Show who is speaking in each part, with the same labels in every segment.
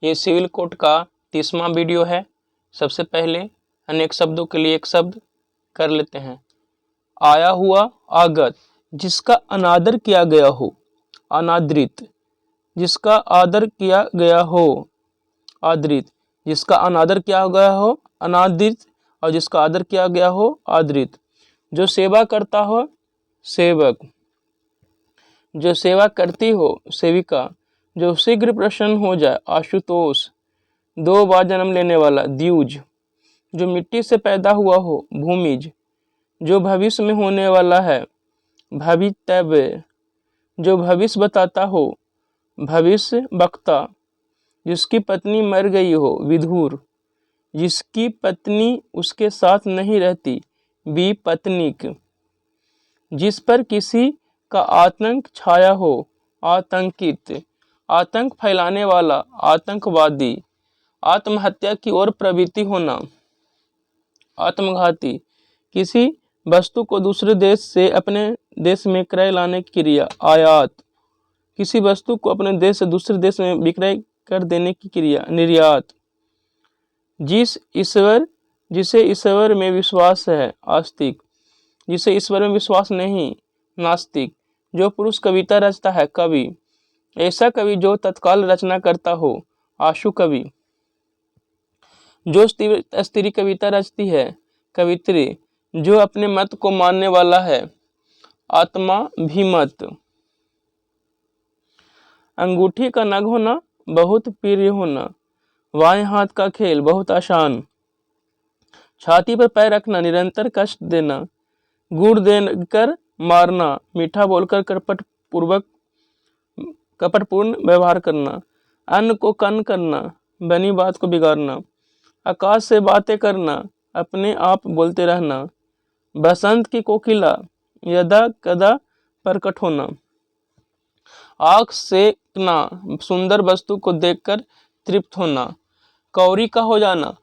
Speaker 1: ये civil code का 30वां video है। सबसे पहले अनेक शब्दों के लिए एक शब्द कर लेते हैं। आया हुआ, आगत, जिसका अनादर किया गया हो, अनादृत, जिसका आदर किया गया हो, आदृत, जिसका अनादर किया गया हो, अनादृत, और जिसका आदर किया गया हो, आदृत। जो सेवा करता हो, सेवक, जो सेवा करती हो, सेविका। जो शीघ्र प्रसन्न हो जाए, आशुतोष। 2 बार जन्म लेने वाला, द्विज। जो मिट्टी से पैदा हुआ हो, भूमिज। जो भविष्य में होने वाला है, भवितव्य। जो भविष्य बताता हो, भविष्य वक्ता। जिसकी पत्नी मर गई हो, विधुर। जिसकी पत्नी उसके साथ नहीं रहती, विपत्निक। जिस पर किसी का आतंक छाया हो, आतंकित। आतंक फैलाने वाला, आतंकवादी। आत्महत्या की ओर प्रवृत्ति होना, आत्मघाती। किसी वस्तु को दूसरे देश से अपने देश में क्रय लाने की क्रिया, आयात। किसी वस्तु को अपने देश से दूसरे देश में विक्रय कर देने की क्रिया, निर्यात। जिसे ईश्वर में विश्वास है, आस्तिक। जिसे ईश्वर में विश्वास नहीं, नास्तिक। जो पुरुष कविता रचता है, कवि। ऐसा कवि जो तत्काल रचना करता हो, आशु कवि। जो स्त्री कविता रचती है, कवित्री। जो अपने मत को मानने वाला है, आत्माभिमत। अंगूठी का नग होना, बहुत प्रिय होना। बाएं हाथ का खेल, बहुत आसान। छाती पर पैर रखना, निरंतर कष्ट देना। गुड़ देकर मारना, मीठा बोलकर कपटपूर्ण व्यवहार करना। अन्न को कन करना, बनी बात को बिगाड़ना। आकाश से बातें करना, अपने आप बोलते रहना। बसंत की कोकिला, यदा कदा प्रकट होना। आँख सेकना, सुंदर वस्तु को देखकर तृप्त होना। कौरी का हो जाना,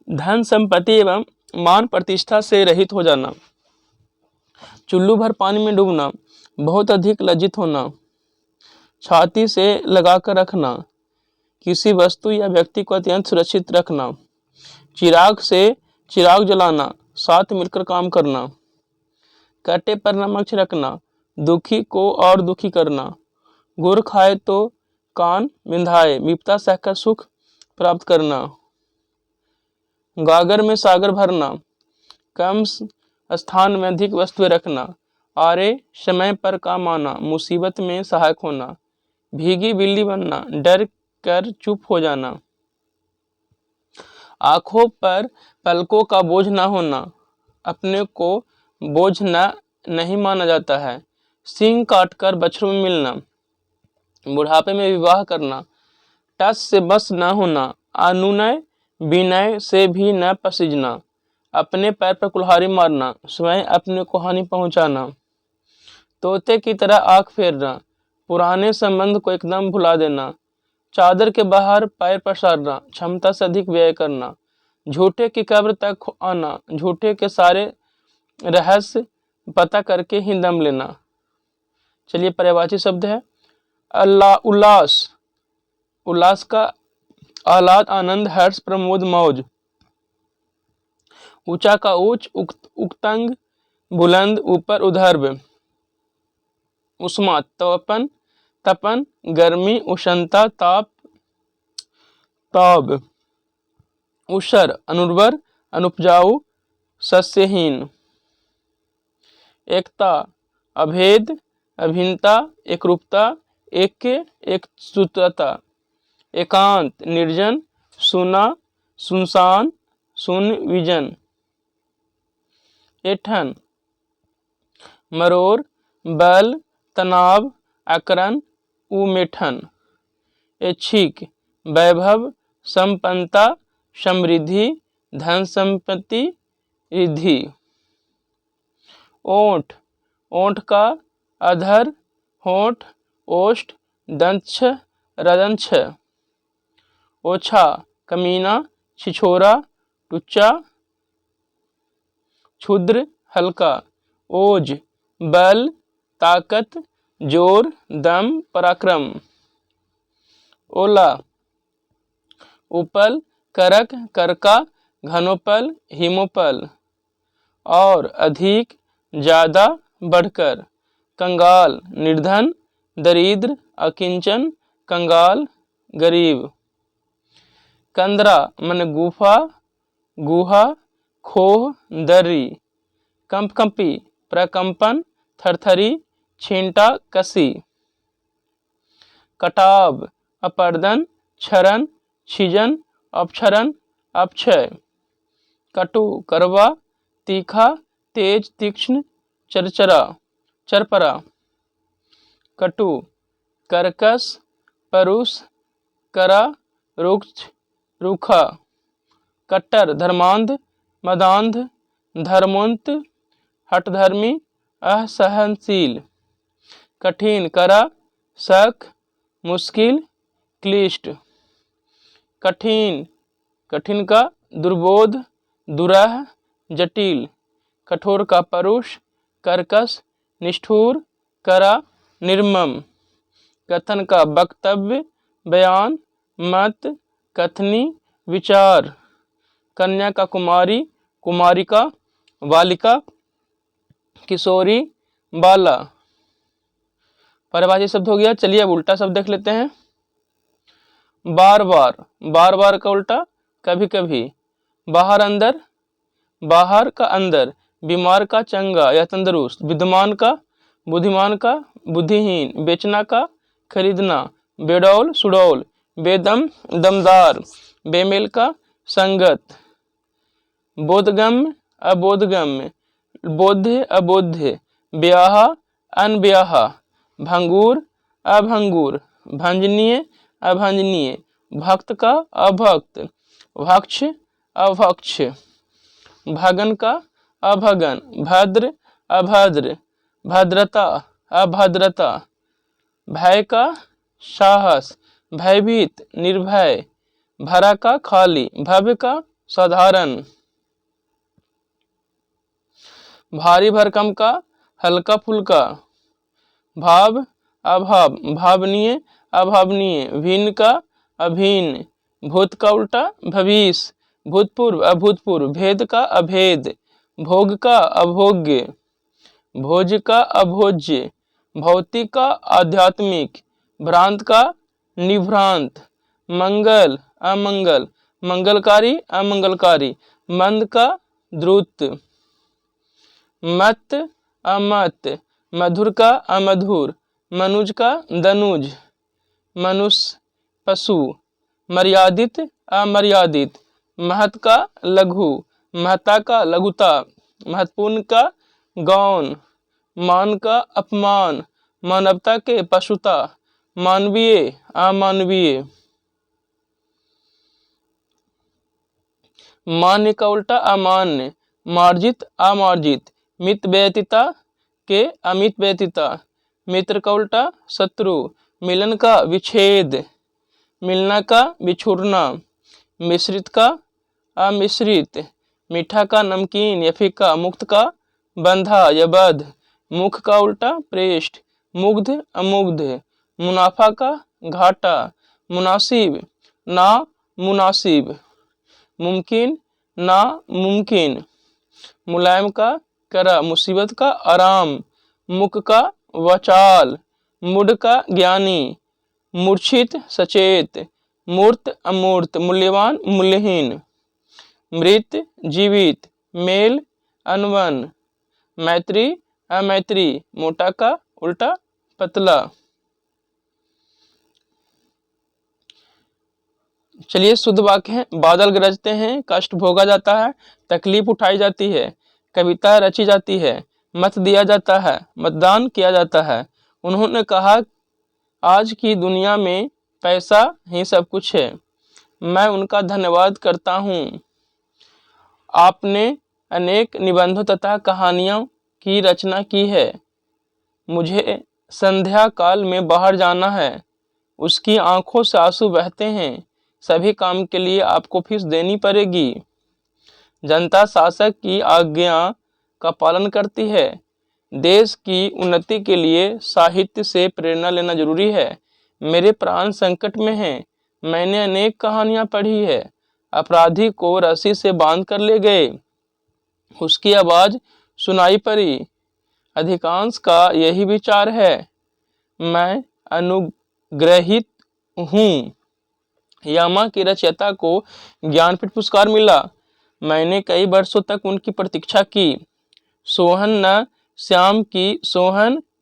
Speaker 1: धन संपत्ति एवं मान प्रतिष्ठा से रहित हो जाना। चुल्लू भर पानी में डूबना, बहुत अधिक लज्जित होना। छाती से लगाकर रखना, किसी वस्तु या व्यक्ति को अत्यंत सुरक्षित रखना। चिराग से चिराग जलाना, साथ मिलकर काम करना। कांटे पर नमक छिड़कना, दुखी को और दुखी करना। गुड़ खाए तो कान विंधाए, विपदा सहकर सुख प्राप्त करना। गागर में सागर भरना, कम स्थान में अधिक वस्तुएं रखना। आरे समय पर काम आना, मुसीबत में सहायक होना। भीगी बिल्ली बनना, डर कर चुप हो जाना। आंखों पर पलकों का बोझ न होना, अपने को बोझ नहीं माना जाता है। सींग काटकर बछड़ों में मिलना, बुढ़ापे में विवाह करना। टस से बस न होना, अनुनय विनय से भी न पसीजना। अपने पैर पर कुल्हाड़ी मारना, स्वयं अपने को हानि पहुंचाना। तोते की तरह आंख फेरना, पुराने संबंध को एकदम भुला देना। चादर के बाहर पैर पसारना, क्षमता से अधिक व्यय करना। झूठे की कब्र तक आना, झूठे के सारे रहस्य पता करके ही दम लेना। चलिए पर्यायवाची शब्द है उल्लास। उल्लास का आह्लाद, आनंद, हर्ष, प्रमोद, मौज। ऊंचा का उच्च, उक्तंग, बुलंद, ऊपर, उधर्व। उष्मा, तपन, गर्मी, उष्णता, ताप, ताब। ऊषर, अनुर्वर, अनुपजाऊ, सस्यहीन। एकता, अभेद, अभिन्नता, एकरूपता, ऐक्य, एक सूत्रता। एकांत, निर्जन, सुना, सुनसान, शून्य, विजन। ऐठन, मरोड़, बल, तनाव, अकरन, उमेठन। ऐच्छिक, वैभव, संपन्नता, समृद्धि, धन संपत्ति, रिद्धि। ओंठ, ओंठ का अधर, होंठ, ओष्ठ, दंछ, रदंछ। ओछा, कमीना, छिछोरा, टुच्चा, क्षुद्र, हल्का। ओज, बल, ताकत, जोर, दम, पराक्रम। ओला, उपल, करक, करका, घनोपल, हिमोपल। और, अधिक, ज्यादा, बढ़कर। कंगाल, निर्धन, दरिद्र, अकिंचन, कंगाल, गरीब। कंदरा मन गुफा, गुहा, खोह, दर्री। कंपकंपी, प्रकंपन, थरथरी, छींटा, कसी। कटाव, अपर्दन, क्षरण, छिजन, अपक्षरण, अपक्षय। कटु, करवा, तीखा, तेज, तीक्ष्ण, चरचरा, चरपरा। कटु, कर्कश, परुष, करा, रुक्ष, रूखा। कट्टर, धर्मांध, मदांध, धर्मोन्त, हठधर्मी, असहनशील। कठिन, करा, शक, मुश्किल, क्लिष्ट। कठिन, कठिन का दुर्बोध, दुरह, जटिल। कठोर का परुष, कर्कश, निष्ठुर, करा, निर्मम। कथन का वक्तव्य, बयान, मत, कथनी, विचार। कन्या का कुमारी, कुमारिका, बालिका, किशोरी, बाला। परिभाषित शब्द हो गया। चलिए अब उल्टा शब्द देख लेते हैं। बार बार, बार बार का उल्टा कभी कभी। बाहर अंदर, बाहर का अंदर। बीमार का चंगा या तंदुरुस्त। विद्वान का, बुद्धिमान का, बुद्धिहीन। बेचना का, खरीदना। बेडौल, सुडौल। बेदम, दमदार। बेमेल का, संगत। बोधगम्य, अबोधगम्य। बोध्य, अबोध्य। ब्याहा, अनब्याहा। भंगूर, अभंगूर। भंजनीय, अभंजनीय। भक्त का, अभक्त। भक्ष, अभक्ष। भगन का, अभगन। भद्र, अभद्र। भद्रता, अभद्रता। भय का, साहस। भयभीत, निर्भय। भरा का, खाली। भव्य का, साधारण। भारी भरकम का, हल्का फुल्का। भाव, अभाव। भावनीय, अभावनीय। भिन्न का, अभिन्न। भूत का उल्टा, भविष्य। भूतपूर्व, अभूतपूर्व। भेद का, अभेद। भोग का, अभोग्य। भोज का, अभोज्य। भौतिक का, आध्यात्मिक। भ्रांत का, निभ्रांत। मंगल, अमंगल। मंगलकारी, अमंगलकारी। मंद का, द्रुत। मत, अमत। मधुर का, अमधुर। मनुज का, दनुज। मनुष्य, पशु। मर्यादित, अमर्यादित। महत का, लघु। महता का, लघुता। महत्वपूर्ण का, गौण। मान का, अपमान। मानवता के, पशुता। मानवीय, अमानवीय। मान्य का उल्टा, अमान्य। मार्जित, अमार्जित। मित व्यतीता के, अमित व्यतीता। मित्र का उल्टा, शत्रु। मिलन का, विच्छेद। मिलना का, बिछुड़ना। मिश्रित का, अमिश्रित। मीठा का, नमकीन या फीका। मुक्त का, बंधा या बद्ध। मुख का उल्टा, पृष्ठ। मुग्ध, अमुग्ध। मुनाफा का, घाटा। मुनासिब, ना मुनासिब। मुमकिन, ना मुमकिन। मुलायम का, करा। मुसीबत का, आराम। मुख का, वचाल। मूढ़ का, ज्ञानी। मूर्छित, सचेत। मूर्त, अमूर्त। मूल्यवान, मूल्यहीन। मृत, जीवित। मेल, अनबन। मैत्री, अमैत्री। मोटा का, उल्टा, पतला। चलिए शुद्ध वाक्य है। बादल गरजते हैं, कष्ट भोगा जाता है, तकलीफ उठाई जाती है, कविता रची जाती है, मत दिया जाता है, मतदान किया जाता है। उन्होंने कहा, आज की दुनिया में पैसा ही सब कुछ है। मैं उनका धन्यवाद करता हूँ। आपने अनेक निबंधों तथा कहानियों की रचना की है। मुझे संध्या काल में बाहर जाना है। उसकी आंखों से आंसू बहते हैं। सभी काम के लिए आपको फीस देनी पड़ेगी। जनता शासक की आज्ञा का पालन करती है। देश की उन्नति के लिए साहित्य से प्रेरणा लेना जरूरी है। मेरे प्राण संकट में हैं, मैंने अनेक कहानियां पढ़ी है। अपराधी को रस्सी से बांध कर ले गए, उसकी आवाज सुनाई पड़ी। अधिकांश का यही विचार है। मैं अनुग्रहित हूँ। यामा की रचयिता को ज्ञानपीठ पुरस्कार मिला। मैंने कई वर्षों तक उनकी प्रतीक्षा की। सोहन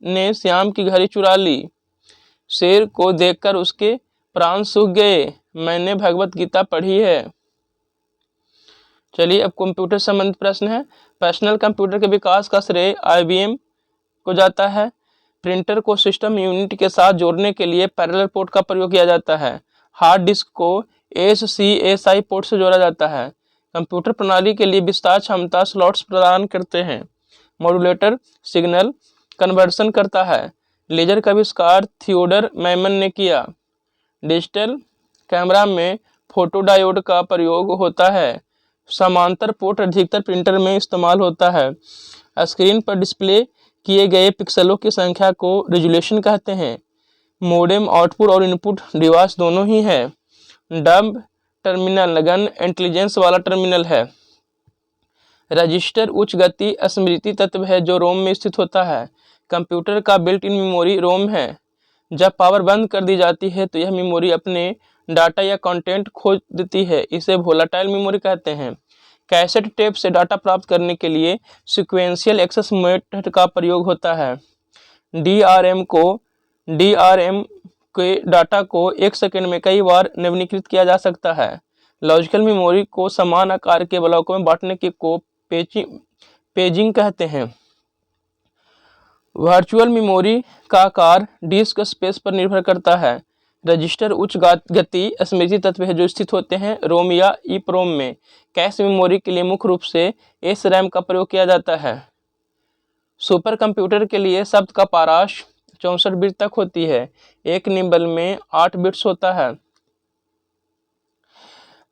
Speaker 1: ने श्याम की घड़ी चुरा ली। शेर को देखकर उसके प्राण सूख गए। मैंने भगवत गीता पढ़ी है। चलिए अब कंप्यूटर संबंधित प्रश्न है। पर्सनल कंप्यूटर के विकास का श्रेय IBM को जाता है। प्रिंटर को सिस्टम यूनिट के साथ जोड़ने के लिए पैरेलल पोर्ट का प्रयोग किया जाता है। हार्ड डिस्क को SCSI पोर्ट से जोड़ा जाता है। कंप्यूटर प्रणाली के लिए विस्तार क्षमता स्लॉट्स प्रदान करते हैं। मॉड्यूलेटर सिग्नल कन्वर्सन करता है। लेजर का आविष्कार थियोडर मैमन ने किया। डिजिटल कैमरा में फोटोडायोड का प्रयोग होता है। समांतर पोर्ट अधिकतर प्रिंटर में इस्तेमाल होता है। स्क्रीन पर डिस्प्ले किए गए पिक्सेलों की संख्या को रेजोल्यूशन कहते हैं। मोडेम आउटपुट और इनपुट डिवाइस दोनों ही है। डंब टर्मिनल गन इंटेलिजेंस वाला टर्मिनल है। रजिस्टर उच्च गति स्मृति तत्व है जो रोम में स्थित होता है। कंप्यूटर का बिल्ट इन मेमोरी रोम है। जब पावर बंद कर दी जाती है तो यह मेमोरी अपने डाटा या कंटेंट खो देती है। इसे वोलाटाइल मेमोरी कहते हैं। कैसेट टेप से डाटा प्राप्त करने के लिए सीक्वेंशियल एक्सेस मेथड का प्रयोग होता है। DRM के डाटा को 1 सेकंड में कई बार नवीनीकृत किया जा सकता है। लॉजिकल मेमोरी को समान आकार के ब्लॉकों में बांटने को पेजिंग कहते हैं। वर्चुअल मेमोरी का आकार डिस्क स्पेस पर निर्भर करता है। रजिस्टर उच्च गति स्मृति तत्व है जो स्थित होते हैं रोम या ईप्रोम में। कैश मेमोरी के लिए मुख्य रूप से SRAM का प्रयोग किया जाता है। सुपर कंप्यूटर के लिए शब्द का पाराश 64 बिट तक होती है। एक निबल में 8 बिट्स होता है।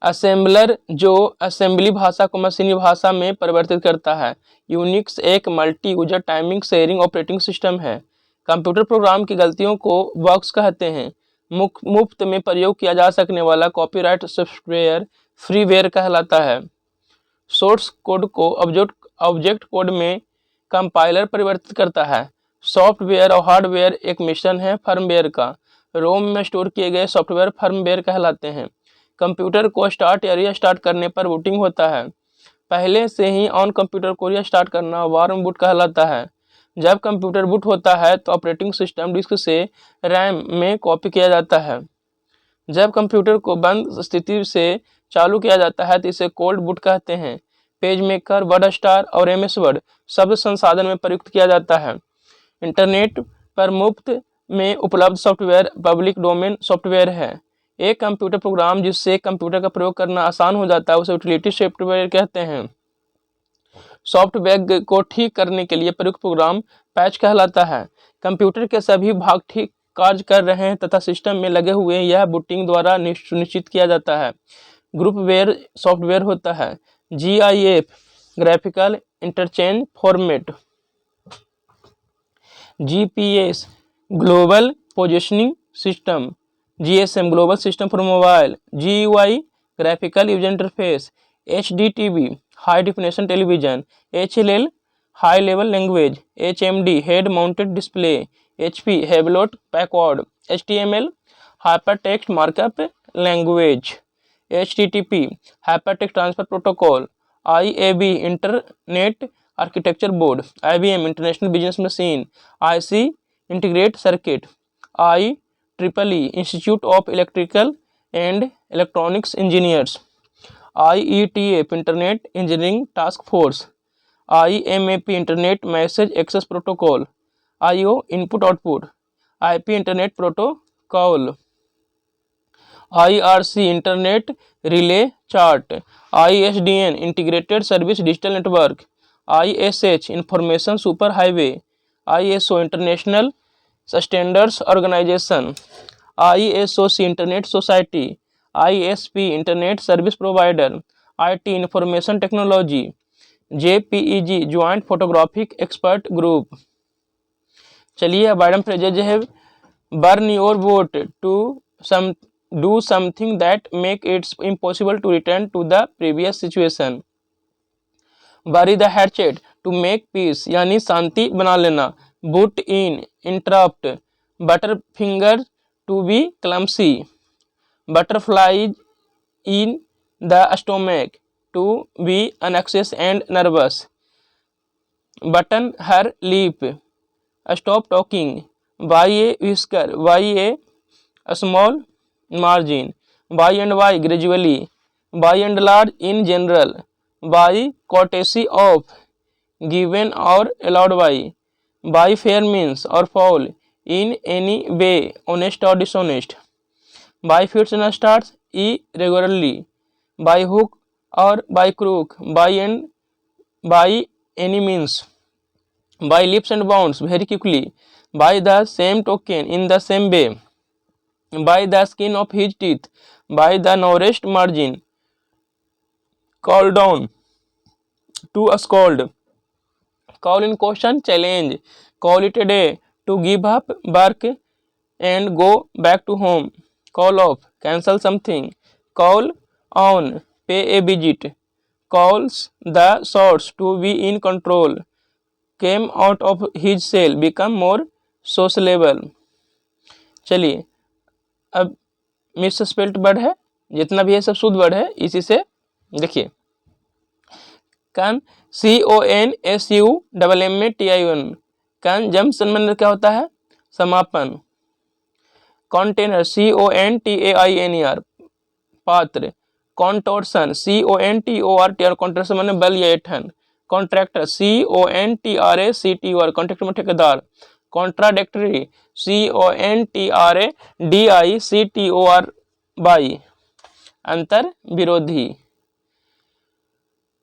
Speaker 1: असेंबलर जो असेंबली भाषा को मशीनी भाषा में परिवर्तित करता है। यूनिक्स एक multi user timing sharing operating system है। कंप्यूटर प्रोग्राम की गलतियों को बग्स कहते हैं। मुफ्त में प्रयोग किया जा सकने वाला कॉपीराइट सॉफ्टवेयर फ्रीवेयर कहलाता है। सोर्स कोड को ऑब्जेक्ट कोड में कंपाइलर परिवर्तित करता है। सॉफ्टवेयर और हार्डवेयर एक मिश्रण है फर्मवेयर का। रोम में स्टोर किए गए सॉफ्टवेयर फर्मवेयर कहलाते हैं। कंप्यूटर को स्टार्ट या रीस्टार्ट करने पर बूटिंग होता है। पहले से ही ऑन कंप्यूटर को रीस्टार्ट करना वार्म बूट कहलाता है। जब कंप्यूटर बूट होता है तो ऑपरेटिंग सिस्टम डिस्क से रैम में कॉपी किया जाता है। जब कंप्यूटर को बंद स्थिति से चालू किया जाता है तो इसे कोल्ड बूट कहते हैं। पेज मेकर, वर्ड स्टार और MS वर्ड शब्द संसाधन में प्रयुक्त किया जाता है। इंटरनेट पर मुफ्त में उपलब्ध सॉफ्टवेयर पब्लिक डोमेन सॉफ्टवेयर है। एक कंप्यूटर प्रोग्राम जिससे कंप्यूटर का प्रयोग करना आसान हो जाता है उसे यूटिलिटी सॉफ्टवेयर कहते हैं। सॉफ्टवेयर को ठीक करने के लिए प्रयुक्त प्रोग्राम पैच कहलाता है। कंप्यूटर के सभी भाग ठीक कार्य कर रहे हैं तथा सिस्टम में लगे हुए हैं, यह बूटिंग द्वारा सुनिश्चित किया जाता है। ग्रुपवेयर सॉफ्टवेयर होता है। GIF graphical interchange format. GPS global positioning system. GSM global system for mobile. GUI graphical user interface. HDTV high definition television. HLL high level language. HMD head mounted display. HP Hewlett Packard. HTML hypertext markup language. HTTP hypertext transfer protocol. IAB internet architecture board. IBM international business machine. IC integrate circuit. IEEE institute of electrical and electronics engineers. IETF internet engineering task force. IMAP internet message access protocol. IO input output. IP internet protocol. IRC internet relay chart. ISDN integrated service digital network. ISH information super highway. ISO international standards organisation. ISOC internet society. ISP internet service provider. IT information technology. JPEG joint photographic expert group. चलिए अब item phrases है, burn your boat to some do something that make its impossible to return to the previous situation. Bury the hatchet to make peace यानी शांति बना लेना। Butt in interrupt. Butter finger to be clumsy. Butterflies in the stomach to be anxious and nervous. Button her lip. Stop talking. Buy a whisker. Buy a small margin. By and by gradually. By and large in general. By courtesy of. Given or allowed by. By fair means or foul. In any way honest or dishonest. By fits and starts irregularly. By hook or by crook. By and by any means. By leaps and bounds very quickly. By the same token in the same way. By the skin of his teeth. By the narrowest margin. Call down to a scold. Call in question challenge. Call it a day. To give up, bark and go back to home. Call off, cancel something. Call on, pay a visit. Calls the shots to be in control. Came out of his cell, become more sociable. चलिए अब miss spelt word है, जितना भी है सब शुद्ध word है, इसी से देखिए। कन CONSUMMATION कन जम्सन मतलब क्या होता है, समापन। कंटेनर CONTAINER पात्र। कॉन्टोर्सन CONTORTR कॉन्ट्रेक्शन माने बल या ऐंठन। कॉन्ट्रैक्टर CONTRACTOR कॉन्ट्रैक्टर में ठेकेदार। कॉन्ट्राडिक्टरी CONTRADICTOR बाई अंतर विरोधी।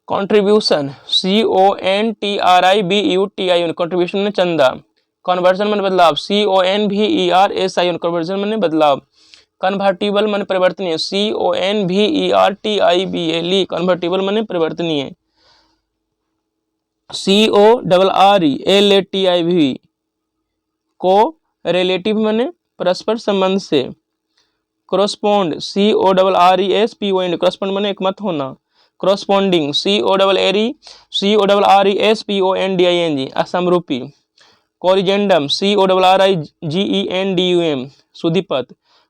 Speaker 1: कंट्रीब्यूशन CONTRIBUTION कंट्रीब्यूशन में चंदा। कन्वर्जन में बदलाव CONVERSION कन्वर्जन में बदलाव। कन्वर्टिबल मन परिवर्तनीय CONVERTIBLE कन्वर्टिबल मन परिवर्तनीय। CORRELATIV को रिलेटिव मन परस्पर संबंध से। कॉरस्पॉन्ड CORRESPOND कॉरस्पॉन्ड मन एकमत होना। कॉरस्पॉन्डिंग CORRESPONDING असमरूपी। कोरिजेंडम CORRIGENDUM सुधिपत।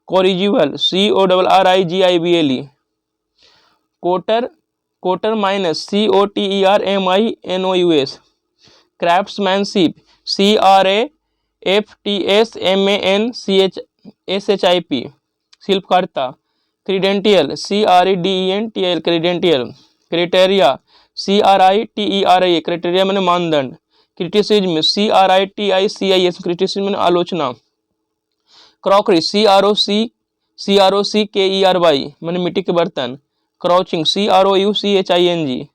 Speaker 1: Corrigible CORRIGIBLE। Coterminous COTERMINOUS। Craftsmanship CRAFTSMANCHIP शिल्पकारिता। Credential CREDENTIAL credential. Criteria CRITERIA criteria माने मानदंड। क्रिटिसिज्म CRITICIS क्रिटिसिज्म माने आलोचना। क्रॉकरी CROCKERY माने मिट्टी के बर्तन। Crouching CROUCHING।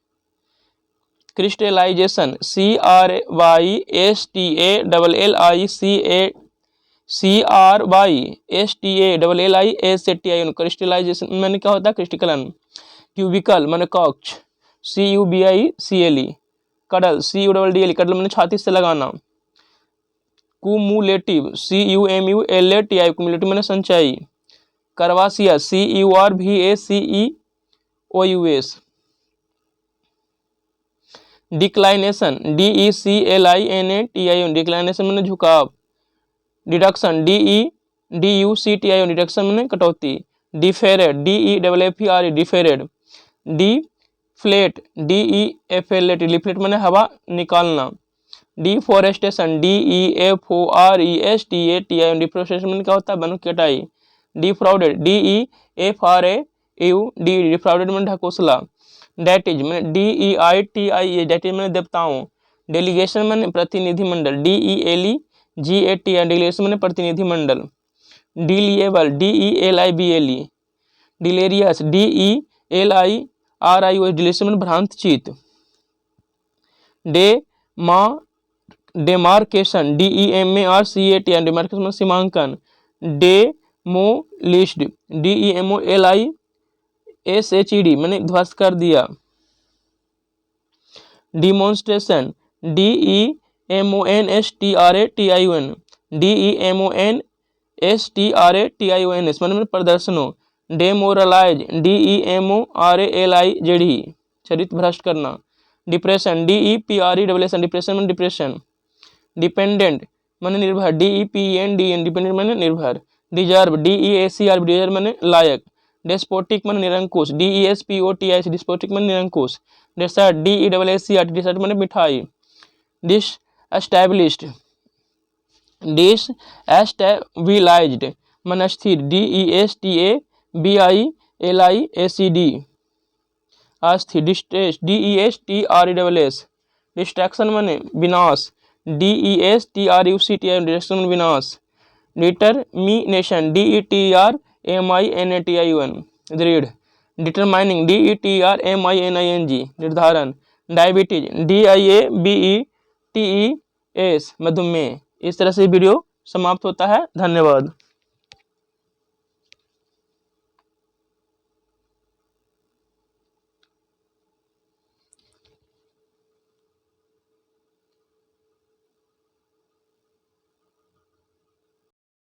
Speaker 1: Crystallisation CRYSTALLICATLISTALLISATION crystallisation माने क्या होता है, क्रिस्टलन। क्यूबिकल माने कक्ष CUBICLE। कडल CUDDLE कडल माने छाती से लगाना। कुमुलेटिव CUMULATIV कुमुलेटिव माने संचयी। करवासिया CURVACEOUS। डिक्लाइनेशन DECLINATION डिक्लाइनेशन माने झुकाव। डिडक्शन DEDUCTION डिडक्शन माने कटौती। डिफेरेड DEFFERED डिफेरेड। डिफ्लेट DEFLAT डिफ्लेट माने हवा निकालना। डिफोरेस्टेशन DEFORESTATION डिफोरेस्टेशन माने क्या होता है, वन की कटाई। डिफ्राउडेड DEFRAUD डिफ्राउडेड माने ढकोसला। डेटिज माने DEITIA डेटिज माने देवताओं। डेलीगेशन माने प्रतिनिधिमंडल DELEGATION डेलीगेशन माने प्रतिनिधिमंडल। डिलिएबल DELIBLE। डिलेरियस DELIRIOS डिलेशन माने भ्रांत चित्त। डेमार्केशन DEMARCATION डेमार्केशन माने सीमांकन। डेमोलिश्ड DEMOLISHED माने ध्वस्त कर दिया। डिमॉन्स्ट्रेशन DEMONSTRATION, DEMONSTRATIONS मतलब प्रदर्शनों। डेमोरलाइज, DEMORALIZE चरित्र भ्रष्ट करना। डिप्रेशन, DEPRESSION डिप्रेशन मतलब डिप्रेशन। डिपेंडेंट माने निर्भर, DEPENDENT डिपेंडेंट माने निर्भर। डिजर्व, DEACRB डिजर्व माने लायक। डेस्पोटिक माने निरंकुश, DESPOTIC डिस्पोटिक माने निरंकुश। डेसर्ट, DESSERT डेसर्ट माने मिठाई। डिसएस्टैब्लिश्ड, डिसएस्टैबिलाइज्ड माने स्थिर, DESTABILIACD अस्थिर। डिस्ट्रेस, DESTRESS डिस्ट्रैक्शन माने विनाश, DESTRUCTI डिस्ट्रैक्शन माने विनाश। डिटरमिनेशन, DETRMINATION दृढ़। डिटरमाइनिंग, DETRMINING निर्धारण। डायबिटीज, DIABETES मधुमेह। इस तरह से वीडियो समाप्त होता है। धन्यवाद।